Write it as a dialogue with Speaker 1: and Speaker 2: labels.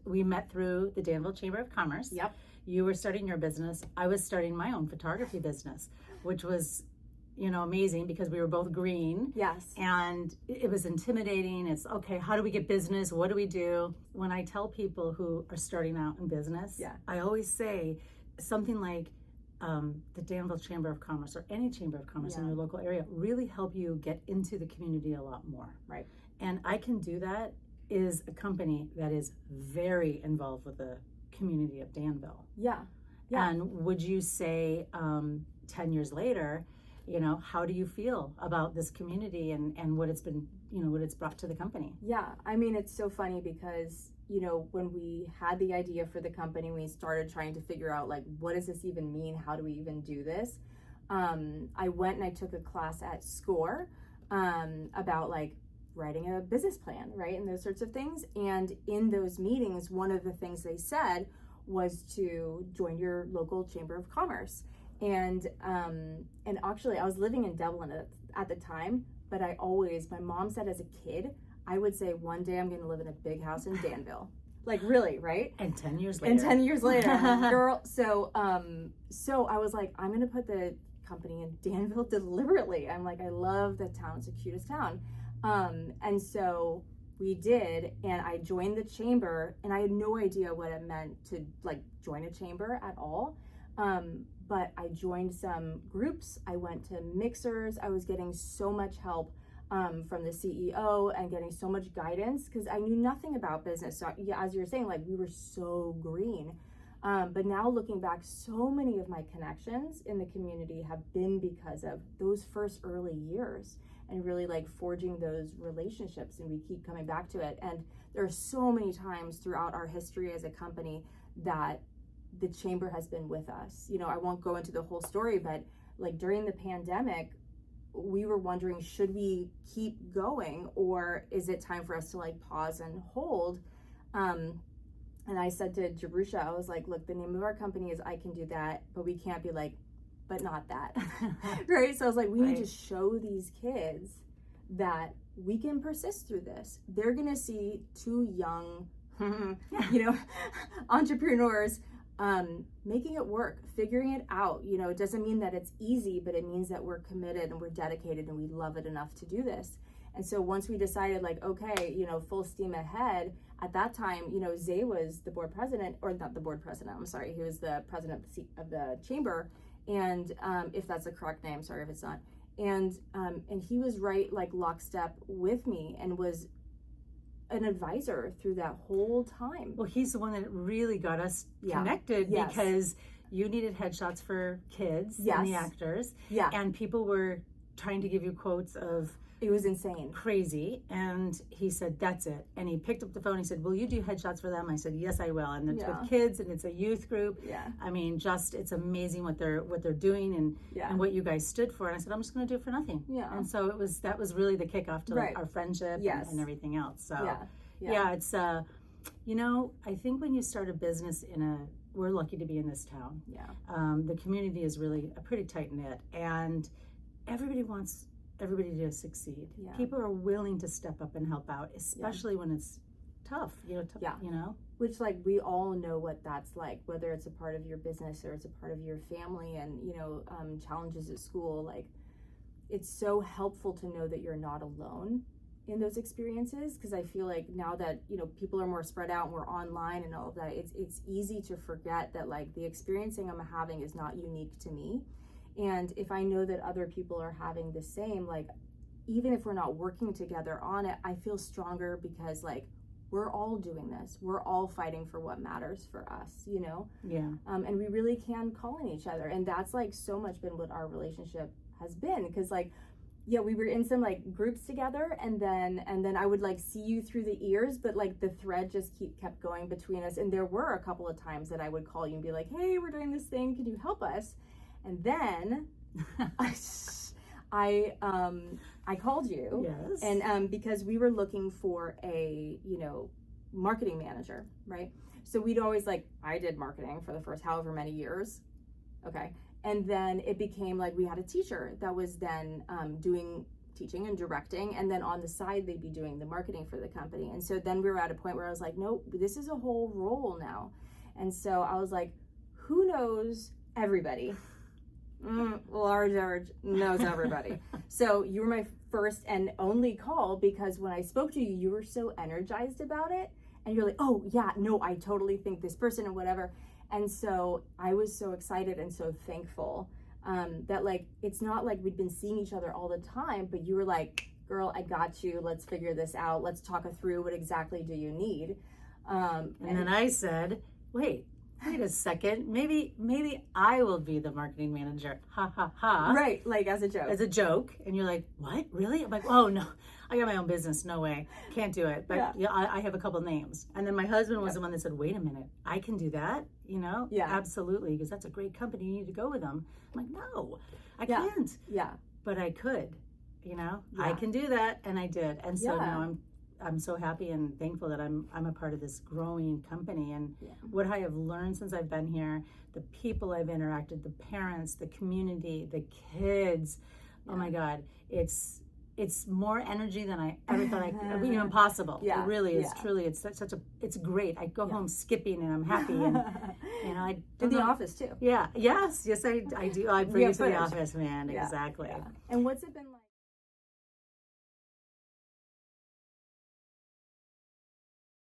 Speaker 1: We met through the Danville Chamber of Commerce.
Speaker 2: Yep.
Speaker 1: You were starting your business. I was starting my own photography business, which was, amazing because we were both green.
Speaker 2: Yes.
Speaker 1: And it was intimidating. It's okay, how do we get business? What do we do? When I tell people who are starting out in business, I always say something like, the Danville Chamber of Commerce or any Chamber of Commerce in your local area really help you get into the community a lot more.
Speaker 2: Right.
Speaker 1: And I Can Do That is a company that is very involved with the community of Danville.
Speaker 2: Yeah.
Speaker 1: And would you say 10 years later, how do you feel about this community and what it's been, what it's brought to the company?
Speaker 2: Yeah, I mean, it's so funny because, when we had the idea for the company, we started trying to figure out, like, what does this even mean? How do we even do this? I went and I took a class at SCORE about, like, writing a business plan, right? And those sorts of things. And in those meetings, one of the things they said was to join your local Chamber of Commerce. And actually I was living in Dublin at the time, but my mom said as a kid, I would say one day I'm going to live in a big house in Danville. Like, really, right?
Speaker 1: And 10 years later.
Speaker 2: Girl. So I was like, I'm going to put the company in Danville deliberately. I'm like, I love the town. It's the cutest town. And so we did, and I joined the chamber, and I had no idea what it meant to, like, join a chamber at all. But I joined some groups. I went to mixers. I was getting so much help from the CEO and getting so much guidance because I knew nothing about business. So yeah, as you were saying, like, we were so green. But now looking back, so many of my connections in the community have been because of those first early years and really, like, forging those relationships, and we keep coming back to it. And there are so many times throughout our history as a company that the chamber has been with us. I won't go into the whole story, but, like, during the pandemic, we were wondering, should we keep going, or is it time for us to, like, pause and hold? And I said to Jerusha, I was like, look, the name of our company is I Can Do That, but we can't be like, but not that. Right? So I was like, we need to show these kids that we can persist through this. They're going to see two young, entrepreneurs making it work, figuring it out. It doesn't mean that it's easy, but it means that we're committed and we're dedicated and we love it enough to do this. And so once we decided, like, okay, full steam ahead, at that time, Zay was the board president, or not the board president, I'm sorry, he was the president of the chamber. And if that's the correct name, sorry if it's not. And he was right, like, lockstep with me and was an advisor through that whole time.
Speaker 1: Well, he's the one that really got us connected because you needed headshots for kids and the actors.
Speaker 2: Yeah.
Speaker 1: And people were trying to give you quotes of,
Speaker 2: it was insane.
Speaker 1: Crazy. And he said, that's it. And he picked up the phone. He said, will you do headshots for them? I said, yes, I will. And it's with kids, and it's a youth group.
Speaker 2: Yeah.
Speaker 1: I mean, it's amazing what they're doing and what you guys stood for. And I said, I'm just going to do it for nothing.
Speaker 2: Yeah.
Speaker 1: And so that was really the kickoff to like, our friendship and everything else. So it's, I think when you start a business we're lucky to be in this town.
Speaker 2: Yeah.
Speaker 1: The community is really a pretty tight knit, and everybody wants everybody to succeed.
Speaker 2: Yeah.
Speaker 1: People are willing to step up and help out, especially when it's tough.
Speaker 2: Which, like, we all know what that's like, whether it's a part of your business or it's a part of your family, and challenges at school. Like, it's so helpful to know that you're not alone in those experiences, because I feel like now that people are more spread out and we're online and all of that, it's easy to forget that, like, the experiencing I'm having is not unique to me. And if I know that other people are having the same, like, even if we're not working together on it, I feel stronger because, like, we're all doing this. We're all fighting for what matters for us,
Speaker 1: Yeah.
Speaker 2: And we really can call on each other. And that's, like, so much been what our relationship has been. Because, like, we were in some, like, groups together, and then I would, like, see you through the ears, but, like, the thread just kept going between us. And there were a couple of times that I would call you and be like, hey, we're doing this thing. Can you help us? And then I called you,
Speaker 1: yes,
Speaker 2: and because we were looking for a marketing manager, right? So we'd always, like, I did marketing for the first however many years, okay, and then it became like we had a teacher that was then doing teaching and directing, and then on the side they'd be doing the marketing for the company. And so then we were at a point where I was like, nope, this is a whole role now. And so I was like, who knows everybody? Lara George knows everybody. So you were my first and only call, because when I spoke to you, you were so energized about it, and you're like, oh yeah, no, I totally think this person and whatever. And so I was so excited and so thankful that like, it's not like we'd been seeing each other all the time, but you were like, girl, I got you. Let's figure this out. Let's talk it through. What exactly do you need?
Speaker 1: And then I said, wait a second. Maybe I will be the marketing manager. Ha ha ha.
Speaker 2: Right. Like as a joke.
Speaker 1: As a joke. And you're like, what? Really? I'm like, oh no, I got my own business. No way. Can't do it. But yeah, I have a couple names. And then my husband was the one that said, wait a minute, I can do that? You know?
Speaker 2: Yeah.
Speaker 1: Absolutely. Because that's a great company. You need to go with them. I'm like, no, I can't.
Speaker 2: Yeah.
Speaker 1: But I could, you know? I can do that. And I did. And so now I'm so happy and thankful that I'm a part of this growing company, and what I have learned since I've been here, the people I've interacted, the parents, the community, the kids. Oh my God, it's more energy than I ever thought I could. You know, impossible. Yeah, it really is. Truly, it's it's great. I go home skipping and I'm happy, and you know, I
Speaker 2: in the office too.
Speaker 1: Yeah. Yes. I do. I bring you to the office, man.
Speaker 2: Yeah.
Speaker 1: Exactly.
Speaker 2: Yeah. And what's it been like?